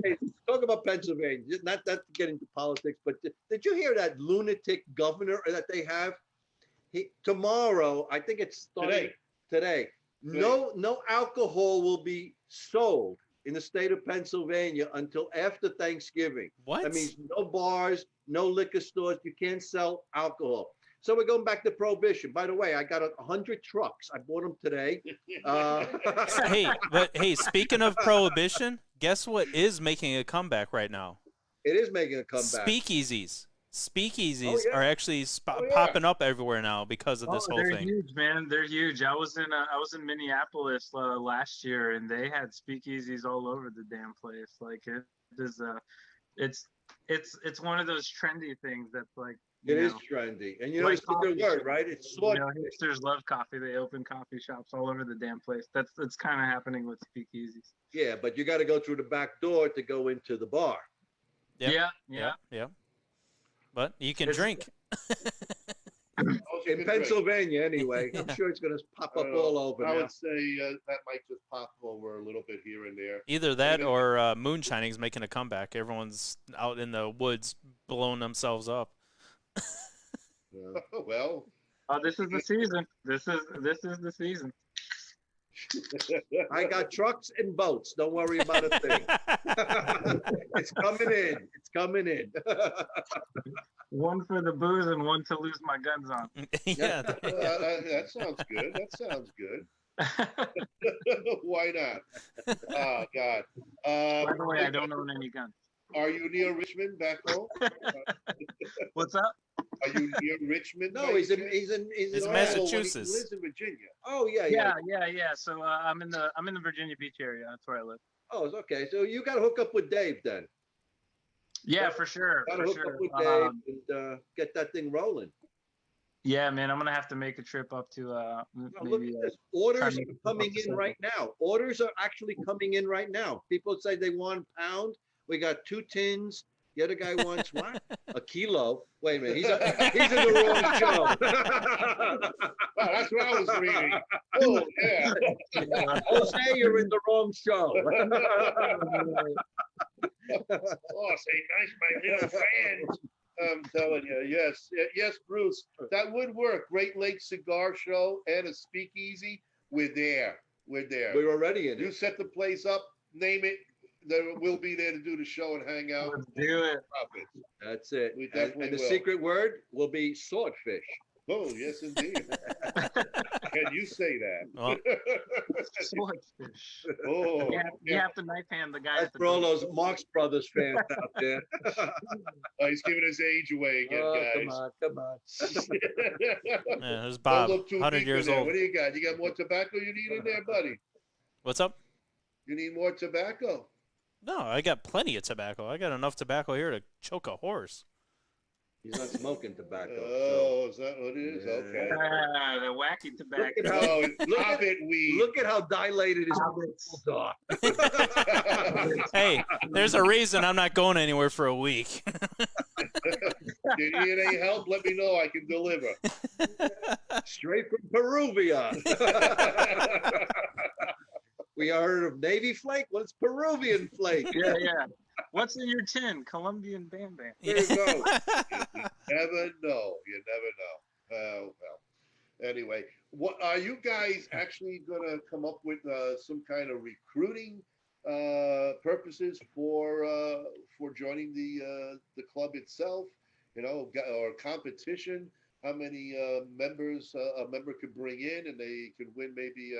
Hey, talk about Pennsylvania. Not to get into politics, but did you hear that lunatic governor that they have? Tomorrow, I think it's starting today. No alcohol will be sold in the state of Pennsylvania until after Thanksgiving. What? That means no bars, no liquor stores. You can't sell alcohol. So we're going back to prohibition. By the way, I got 100 trucks. I bought them today. Hey, speaking of prohibition, guess what is making a comeback right now? It is making a comeback. Speakeasies. Oh, yeah. are actually popping up everywhere now because of this whole they're thing. huge, man. They're huge. I was in Minneapolis last year, and they had speakeasies all over the damn place. Like it is it's one of those trendy things that's like It is trendy, and you know like it's a good coffee word, right? It's you sword. know, hipsters love coffee. They open coffee shops all over the damn place. That's kind of happening with speakeasies. Yeah, but you got to go through the back door to go into the bar. Yep. Yeah. But you can drink. In Pennsylvania, anyway. I'm sure it's going to pop up all over. I now. would say that might just pop over a little bit here and there. Either that or moonshining's making a comeback. Everyone's out in the woods blowing themselves up. Well, this is the season. This is the season. I got trucks and boats. Don't worry about a thing. It's coming in. It's coming in. One for the booze and one to lose my guns on. Yeah. that sounds good. That sounds good. Why not? Oh, God. By the way, I don't own any guns. Are you near Richmond back home? What's up? Are you near Richmond? No, he's in Massachusetts. He lives in Virginia. Oh yeah. So I'm in the Virginia Beach area. That's where I live. Oh, it's okay. So you got to hook up with Dave then. Yeah, for sure. Got to For hook sure. up with Dave and get that thing rolling. Yeah, man, I'm gonna have to make a trip up to Now, maybe. look at this. Orders try are to make it coming up to in right now. Orders are actually coming in right now. People say they want a pound. We got 2 tins. The other guy wants what? A kilo. Wait a minute. He's in the wrong show. Wow, that's what I was reading. Oh, yeah. Jose, you're in the wrong show. Oh, say nice, my little fans. I'm telling you, yes, Bruce, that would work. Great Lakes Cigar Show and a speakeasy. We're there. We're already in You it. set the place up, name it. We'll be there to do the show and hang out. Let's do it. Profits. That's it. We And definitely the will. secret word will be swordfish. Oh, yes, indeed. Can you say that? Well, Swordfish. Oh, You have to knife hand the guy. That's at the for all booth. those Marx Brothers fans out there. he's giving his age away again, Oh, guys. come on. yeah, there's Don't Bob, look too 100 deep years in there. old. What do you got? You got more tobacco you need in there, buddy? What's up? You need more tobacco? No, I got plenty of tobacco. I got enough tobacco here to choke a horse. He's not smoking tobacco. Oh, is that what it is? Yeah. Okay. The wacky tobacco. Look at how- Oh, it's look at- hobbit weed. Look at how dilated his pupils are. Hey, there's a reason I'm not going anywhere for a week. You need any help? Let me know. I can deliver. Straight from Peruvia. We heard of Navy flake. What's Peruvian flake? Yeah. What's in your tin? Colombian Bam Bam. There you go. You never know. You never know. Well. Anyway, what are you guys actually gonna come up with some kind of recruiting purposes for joining the club itself? You know, or competition? How many members a member could bring in, and they could win maybe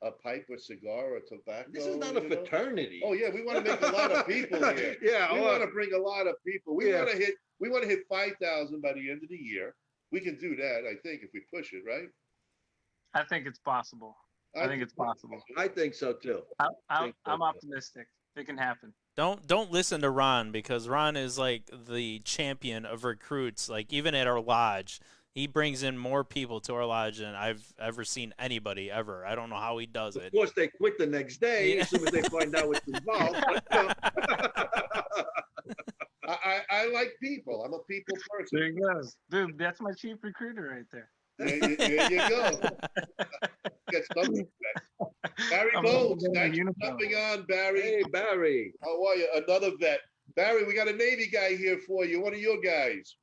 a pipe or cigar or tobacco? This is not a fraternity. Oh yeah, we want to make a lot of people here. Yeah, we well, want to bring a lot of people. We Yeah. want to hit 5,000 by the end of the year. We can do that, I think, if we push it, right? I think it's possible. I think it's possible. I think so too. I'm optimistic. It can happen. Don't listen to Ron, because Ron is like the champion of recruits. Like even at our lodge, He brings in more people to our lodge than I've ever seen anybody ever. I don't know how he does Of it. course, they quit the next day as soon as they find out what's involved. But, I like people. I'm a people person. There you go. Dude, that's my chief recruiter right there. There you go. Get some respect. Barry I'm Bones, gonna thanks for uniform. jumping on, Barry. hey, Barry. How are you? Another vet. Barry, we got a Navy guy here for you. One of your guys.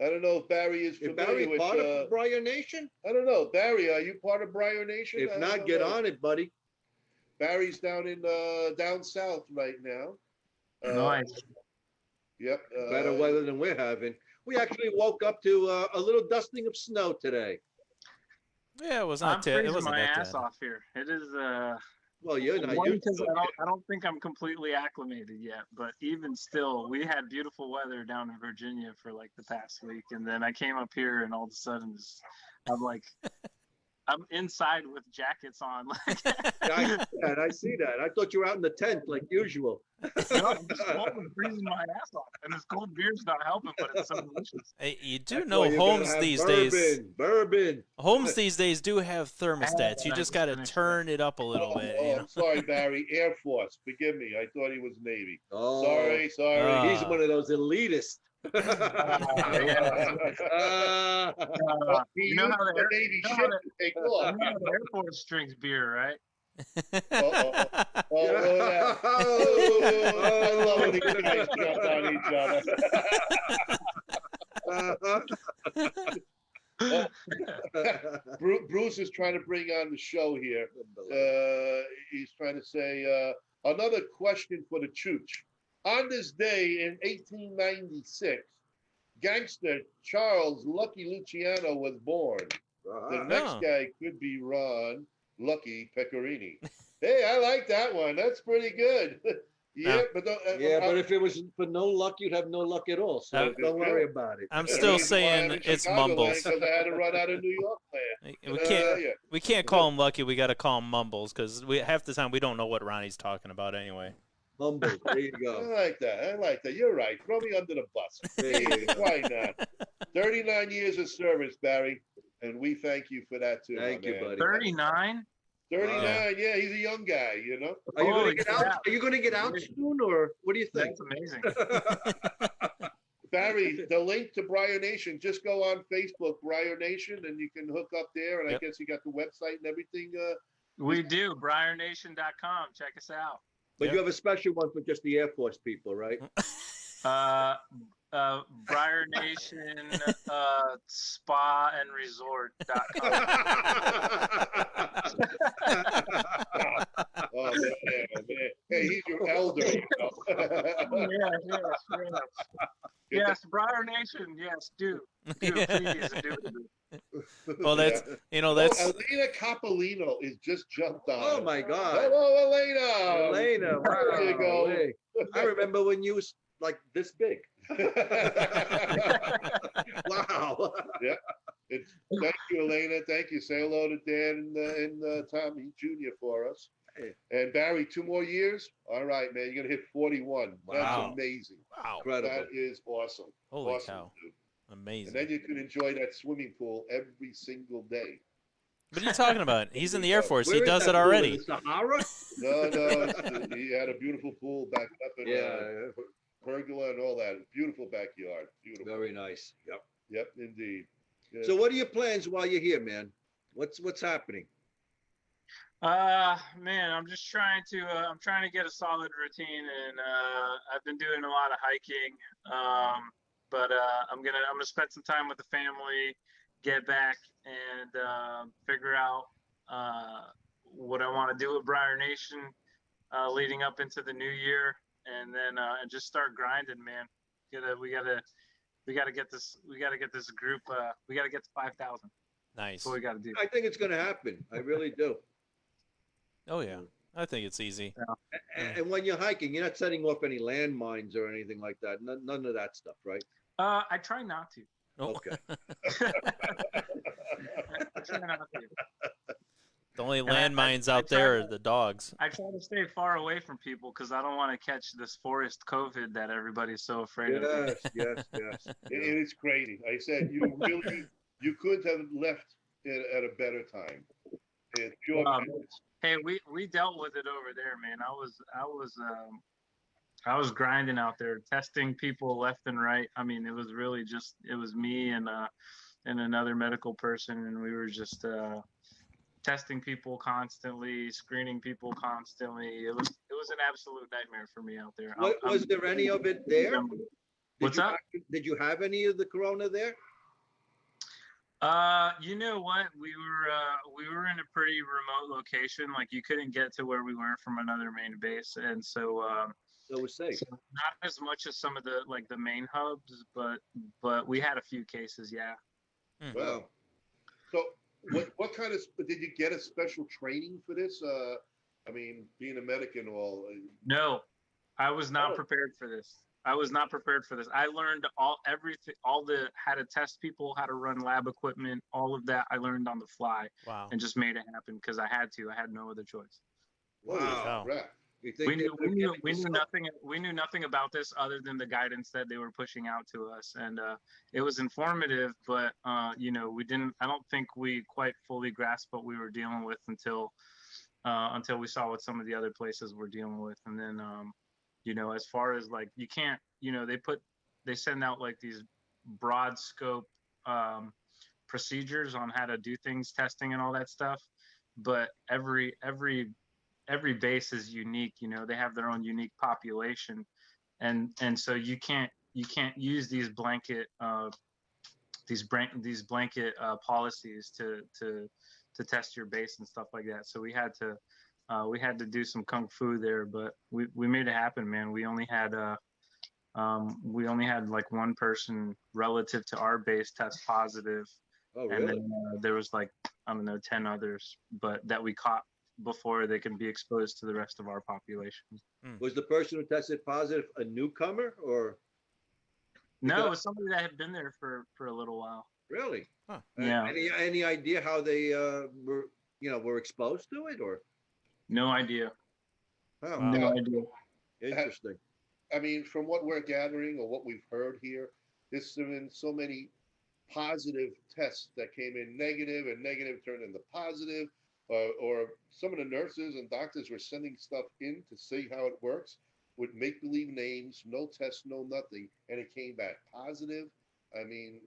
I don't know if Barry is Is familiar Barry with. part of Briar Nation? I don't know, Barry. Are you part of Briar Nation? If I not, don't get know. on it, buddy. Barry's down in down south right now. Nice. Yep. Better weather than we're having. We actually woke up to a little dusting of snow today. Yeah, it was I'm not it freezing wasn't my that ass bad. off here. It is Well, you're not one used because to it. I don't think I'm completely acclimated yet. But even still, we had beautiful weather down in Virginia for like the past week, and then I came up here, and all of a sudden, I'm like, I'm inside with jackets on. I see that. I thought you were out in the tent like usual. No, I'm just cold and freezing my ass off, and this cold beer's not helping, but it's so delicious. Hey, you do That's know why you're gonna homes have these bourbon, days. Bourbon. Homes these days do have thermostats. You I just just got to finished turn it up a little bit. You know? I'm sorry, Barry. Air Force. Forgive me. I thought he was Navy. Oh, Sorry. he's one of those elitists. Yeah. He You know used how the the air- Navy you know ship how to take You off. know the Air Force drinks beer, right? Oh, yeah. I love when these guys jump on each other. Bruce is trying to bring on the show here. He's trying to say another question for the Chooch. On this day in 1896, gangster Charles Lucky Luciano was born. The next Oh. guy could be Ron Lucky Pecorini. Hey, I like that one. That's pretty good. Yeah, but don't, but if it was for no luck, you'd have no luck at all. So don't worry about it. I'm still saying it's mumbles. because I had to run out of New York land. We can't call him Lucky. We got to call him Mumbles because half the time we don't know what Ronnie's talking about anyway. Mumbles. There you I go. like that. I like that. You're right. Throw me under the bus. There you go. Why not? 39 years of service, Barry, and we thank you for that too. Thank my you, man. buddy. 39? 39. Yeah, he's a young guy. You know. Are you going Holy to get out? crap. Are you going to get out soon, or what do you think? That's amazing. Barry, the link to Briar Nation, just go on Facebook, Briar Nation, and you can hook up there. And Yep. I guess you got the website and everything. We do. BriarNation.com. Check us out. But Yep. you have a special one for just the Air Force people, right? Briar Nation Spa and Resort.com. Oh, man. Hey, he's your elder. You know? Yes, Briar Nation. Yes, do. Please do. Well, that's Oh, that's Elena Capolino is just jumped on. Oh my God, Hello, Elena. Elena! Wow. There you go. Hey, I remember when you was like this big. Wow. Thank you, Elena. Thank you. Say hello to Dan and Tommy Jr. for us. Hey. And Barry, 2 more years. All right, man. You're gonna hit 41. Wow. That's amazing. wow, Incredible. That is awesome. holy Awesome, cow, dude. amazing. And then you can enjoy that swimming pool every single day. What are you talking about? He's in the Air Force. Where He is does that it pool? already. In the Sahara? No, he had a beautiful pool back up in Yeah. pergola and all that. Beautiful backyard. Beautiful. Very nice. Yep. Yep, indeed. Good. So, what are your plans while you're here, man? What's happening? Man, I'm just trying to get a solid routine, and I've been doing a lot of hiking. But I'm gonna spend some time with the family, get back, and figure out what I want to do with Briar Nation leading up into the new year, and then and just start grinding, man. We gotta get this group. We gotta get to 5,000. Nice. That's what we gotta do. I think it's going to happen. I really do. Oh yeah, I think it's easy. And when you're hiking, you're not setting off any landmines or anything like that. None of that stuff, right? I try not to. Oh. Okay. I try not to. The only And I landmines out there are the dogs. I try to stay far away from people because I don't want to catch this forest COVID that everybody's so afraid of. Yes. And it's crazy. Like I said, you couldn't have left it at a better time. It's pure madness. Hey, we dealt with it over there, man. I was grinding out there, testing people left and right. I mean, it was really just me and another medical person, and we were just testing people constantly, screening people constantly. It was an absolute nightmare for me out there. Was there any of it there? What's up? Did you have any of the corona there? You know what? We were in a pretty remote location. Like you couldn't get to where we were from another main base, and so It was safe. so not as much as some of the main hubs, but we had a few cases. Yeah. Wow. So what kind of did you get a special training for this? I mean, being a medic and all. No, I was not prepared for this. I learned everything, how to test people, how to run lab equipment, all of that. I learned on the fly. Wow. And just made it happen because I had to. I had no other choice. Wow. Crap. We knew nothing about this other than the guidance that they were pushing out to us, and it was informative. But I don't think we quite fully grasped what we were dealing with until we saw what some of the other places were dealing with, and then as far as you can't, they send out these broad scope procedures on how to do things, testing and all that stuff, but every base is unique. They have their own unique population, and so you can't use these blanket policies to test your base and stuff like that. So we had to do some kung fu there, but we made it happen, man. We only had one person relative to our base test positive. Oh, really? And then there was 10 others, but that we caught before they can be exposed to the rest of our population. Was the person who tested positive a newcomer or? No, it was somebody that had been there for a little while. Really? Huh. Yeah. Any idea how they were exposed to it or? No idea. Oh, Wow. No idea. interesting. I mean, from what we're gathering or what we've heard here, there's been so many positive tests that came in negative and negative turned into positive, or some of the nurses and doctors were sending stuff in to see how it works with make-believe names, no test, no nothing, and it came back positive. I mean,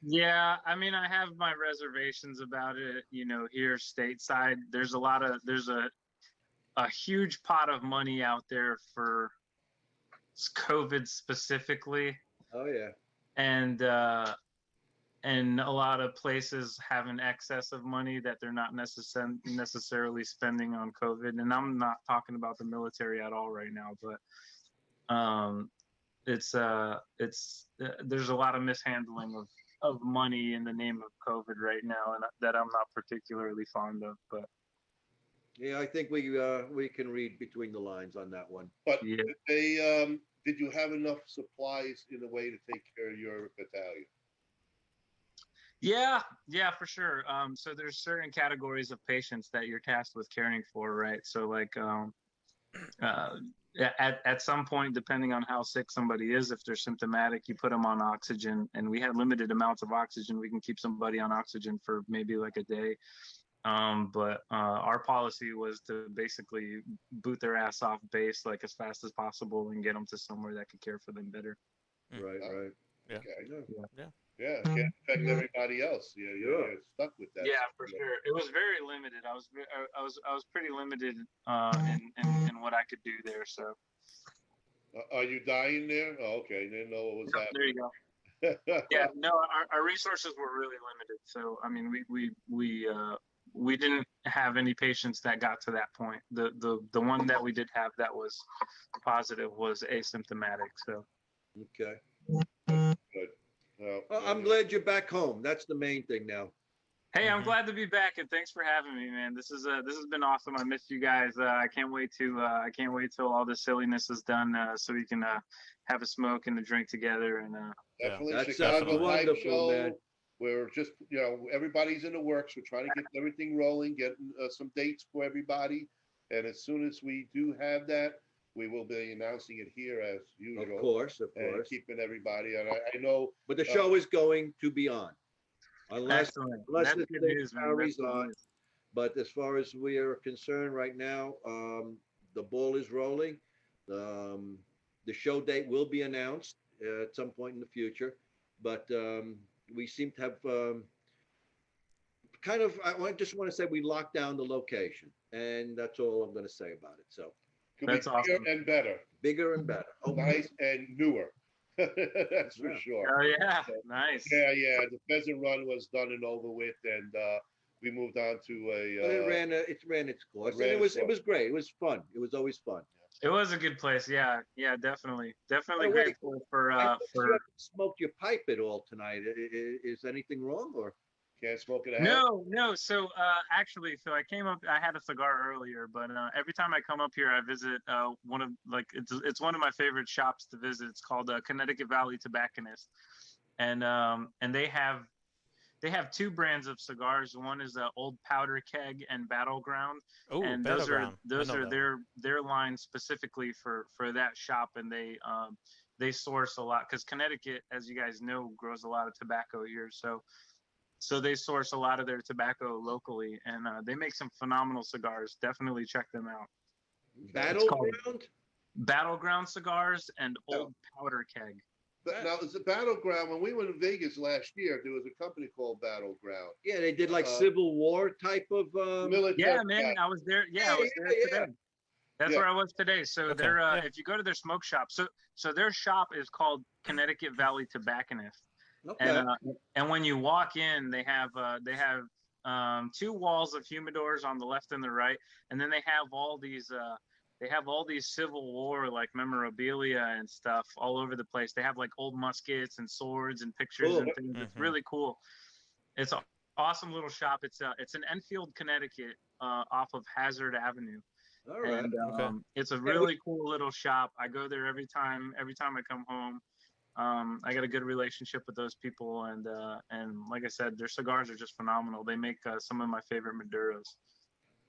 Yeah, I mean, I have my reservations about it. Here stateside, there's a huge pot of money out there for COVID specifically, Oh yeah. and a lot of places have an excess of money that they're not necessarily spending on COVID. And I'm not talking about the military at all right now, but there's a lot of mishandling of money in the name of COVID right now, and that I'm not particularly fond of. But Yeah, I think we can read between the lines on that one. but yeah. did you have enough supplies in a way to take care of your battalion? Yeah, for sure. So there's certain categories of patients that you're tasked with caring for, right? So at some point, depending on how sick somebody is, if they're symptomatic, you put them on oxygen, and we had limited amounts of oxygen. We can keep somebody on oxygen for maybe a day. But our policy was to basically boot their ass off base as fast as possible and get them to somewhere that could care for them better. Right. Yeah. Okay. Yeah, it can't affect everybody else. You're stuck with that. Yeah, for sure. It was very limited. I was pretty limited in what I could do there. So. Are you dying there? Oh, okay. Didn't know what was happening. There you go. Yeah, no, our resources were really limited. So I mean, we didn't have any patients that got to that point. The one that we did have that was positive was asymptomatic. So. Okay. Good. Well, I'm glad you're back home. That's the main thing now. Hey, I'm glad to be back, and thanks for having me, man. This has been awesome. I missed you guys. I can't wait till all this silliness is done, so we can have a smoke and a drink together. And Definitely That Chicago sounds Pipe wonderful, Show. man. we're just, everybody's in the works. We're trying to get everything rolling, getting some dates for everybody. And as soon as we do have that, we will be announcing it here as usual. Of course. And keeping everybody. And I know. But the show is going to be on. Unless That's this good thing news, man. carries That's good on. news. But as far as we are concerned right now, the ball is rolling. The show date will be announced at some point in the future. But we seem to have I just want to say we locked down the location. And that's all I'm going to say about it. So That's bigger awesome. and better. bigger and better. Nice and newer. That's for Yeah. sure. Oh yeah, nice. Yeah. The pheasant run was done and over with, and we moved on to But a. it ran its course. ran And its it was course. great. It was fun. It was always fun. It was a good place. Yeah, definitely By the way, grateful for I noticed you haven't smoked your pipe at all tonight. Is anything wrong or? Can't smoke it out. No. So actually, so I came up. I had a cigar earlier, but every time I come up here, I visit one of it's one of my favorite shops to visit. It's called Connecticut Valley Tobacconist, and they have two brands of cigars. One is Old Powder Keg and Battleground, Oh, and Battleground. those I know are that their lines specifically for that shop, and they source a lot because Connecticut, as you guys know, grows a lot of tobacco here. So they source a lot of their tobacco locally, and they make some phenomenal cigars. Definitely check them out. Battleground? Battleground Cigars and Old Powder Keg. But now, it's a Battleground. When we went to Vegas last year, there was a company called Battleground. Yeah, they did like Civil War type of. Military. Yeah, man, I was there. Yeah, I was there today. That's Yeah. where I was today. So Okay, they're yeah. if you go to their smoke shop, so their shop is called Connecticut Valley Tobacconist. Okay. And when you walk in, they have two walls of humidors on the left and the right, and then they have all these Civil War like memorabilia and stuff all over the place. They have like old muskets and swords and pictures Cool. and things. It's really cool. It's an awesome little shop. It's in Enfield, Connecticut, off of Hazard Avenue. All right. And Okay. it's a really cool little shop. I go there every time I come home. I got a good relationship with those people, and like I said, their cigars are just phenomenal. They make some of my favorite Maduros.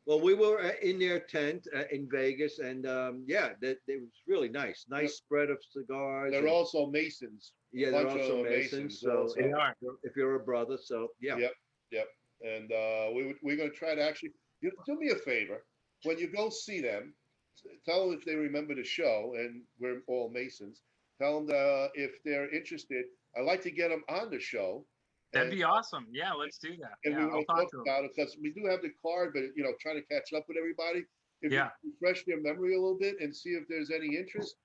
Well, we were in their tent in Vegas, and it was really nice. Nice spread of cigars. They're also Masons. Yeah, they're also Masons. So also. They are. if you're a brother, so yeah. Yep. And we're going to try to actually do me a favor. When you go see them, tell them if they remember the show, and we're all Masons. Tell them if they're interested. I'd like to get them on the show. That'd be awesome. Yeah, let's do that. And Yeah, we I'll will talk talk to them. about it because we do have the card, but trying to catch up with everybody. If Yeah. you refresh their memory a little bit and see if there's any interest,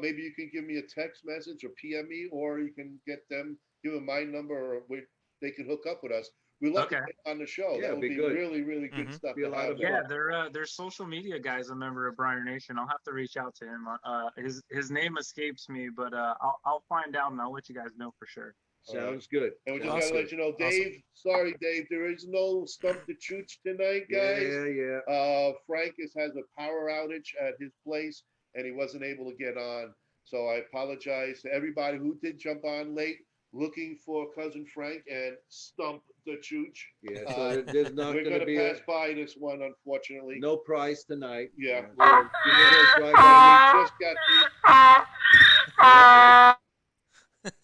maybe you can give me a text message or PM me, or you can give them my number, or they can hook up with us. We love to Okay. get on the show. Yeah, That would be be good. really, really good Mhm. stuff. Be a to lot have of them. Yeah, they're social media guys. A member of Briar Nation. I'll have to reach out to him. His name escapes me, but I'll find out and I'll let you guys know for sure. Sounds good. And we just Awesome. gotta let you know, Dave. Sorry, Dave. There is no Stump the Chooch tonight, guys. Yeah. Frank has a power outage at his place, and he wasn't able to get on. So I apologize to everybody who did jump on late, looking for cousin Frank and Stump the Chooch. Yeah. So there's not We're going to gonna be pass by this one, unfortunately. no prize tonight. Yeah. We're gonna drive We just got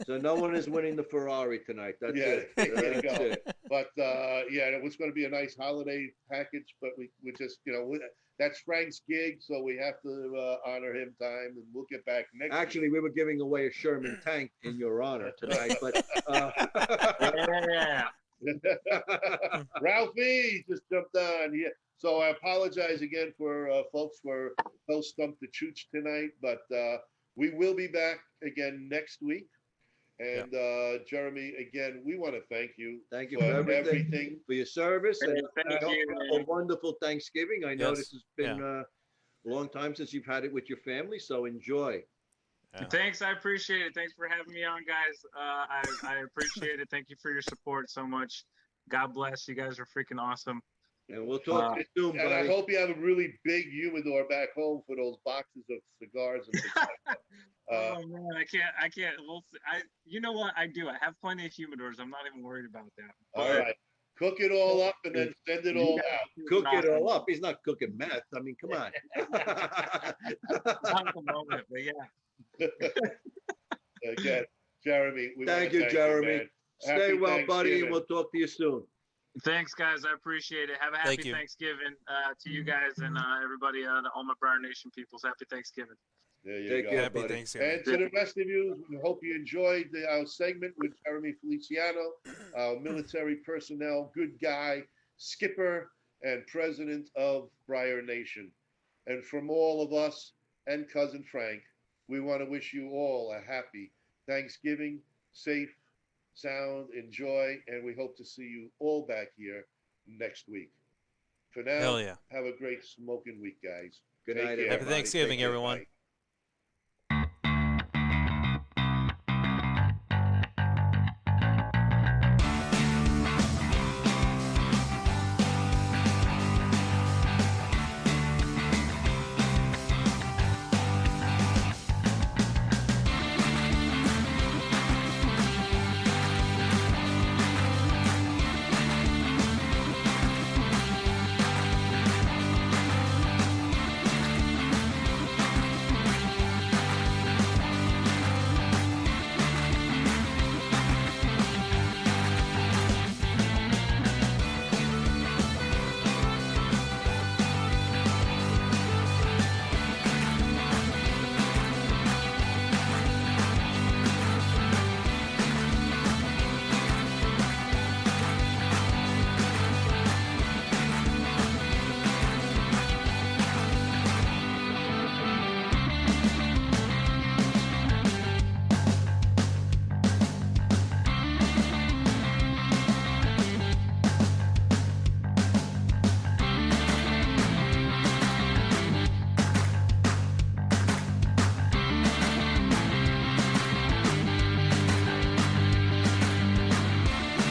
So no one is winning the Ferrari tonight. That's Yeah, it. there you That's go. it. But it was going to be a nice holiday package, but we just that's Frank's gig, so we have to honor him time, and we'll get back next. Actually, we were giving away a Sherman tank in your honor tonight, but Yeah. Ralphie just jumped on here. So I apologize again for folks for no Stump the Chooch tonight, but we will be back again next week. And Jeremy, again, we want to thank you. thank you for for everything, for your service, and Thank I hope you, you have man. a wonderful Thanksgiving. I know Yes. this has been a long time since you've had it with your family, so enjoy. Yeah. Thanks, I appreciate it. Thanks for having me on, guys. I appreciate it. Thank you for your support so much. God bless. You guys are freaking awesome. And we'll talk to you soon, And I buddy. hope you have a really big humidor back home for those boxes of cigars. And Oh man, I can't. Well, you know what? I do. I have plenty of humidors. I'm not even worried about that. All right. Cook it all up and then send it all out. Cook it all up. He's not cooking meth. I mean, come on. Not at the moment, but yeah. Again, Jeremy, we Thank wanna you, Jeremy. man. Stay Happy well, buddy, and Thanksgiving. we'll talk to you soon. Thanks, guys. I appreciate it. Have a Thank happy you. Thanksgiving to you guys and everybody, all my Briar Nation peoples. Happy Thanksgiving. There you Take go. care, Happy buddy. Thanksgiving. And to the rest of you, we hope you enjoyed our segment with Jeremy Feliciano, our military personnel, good guy, skipper, and president of Briar Nation. And from all of us and Cousin Frank, we want to wish you all a happy Thanksgiving, safe, sound, enjoy, and we hope to see you all back here next week. For now, Hell yeah. have a great smoking week, guys. Good Take night, care, Happy everybody. Thanksgiving, Take care. everyone. Bye.